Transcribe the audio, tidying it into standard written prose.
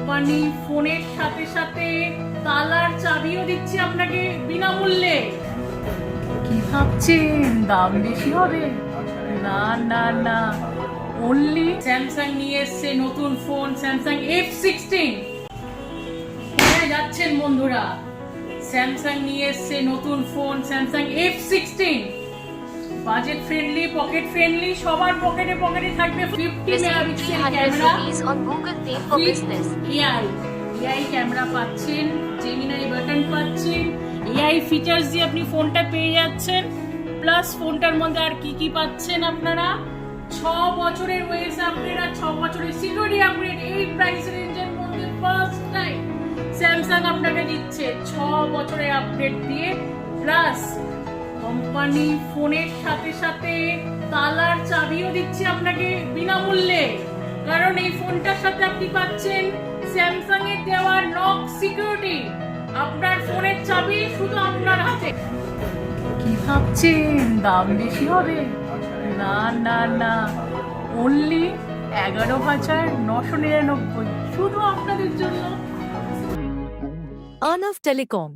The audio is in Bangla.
কোম্পানি ফোনের সাথে সাথে তালার চাবিও দিচ্ছে আপনাকে বিনামূল্যে। কি ভাবছেন দাম বেশি হবে? না না না, অনলি স্যামসাং নিয়ে এসছে নতুন ফোন স্যামসাং F16। কোথায় যাচ্ছেন বন্ধুরা? স্যামসাং নিয়ে এসছে নতুন phone Samsung F16, budget friendly, pocket friendly, সবার পকেটে পকেটে থাকবে। 50 মেগাপিক্সেল ক্যামেরা, এআই ক্যামেরা পাচ্ছেন, জেমিনাই বাটন পাচ্ছেন, এআই ফিচার্স দিয়ে আপনি ফোনটা পেয়ে যাচ্ছেন। প্লাস ফোনটার মধ্যে আর কি কি পাচ্ছেন আপনারা? 6 বছরের ওএস আপগ্রেড আর 6 বছরের সিকিউরিটি আপগ্রেড। এই প্রাইস রেঞ্জের মধ্যে ফার্স্ট টাইম স্যামসাং আপনাকে দিচ্ছে 6 বছরের আপগ্রেড দিয়ে। প্লাস কোম্পানি ফোনের সাথে সাথে তালার চাবিও দিচ্ছে আপনাকে বিনামূল্যে, কারণ এই ফোনটার সাথে আপনি পাচ্ছেন স্যামসাং এর দেওয়া লক সিকিউরিটি। আপনার ফোনের চাবি শুধু আপনার হাতে। কি ভাবছেন দাম বেশি হবে? না না না, অনলি 11,999 শুধু আপনাদের জন্য। Arnav Telecom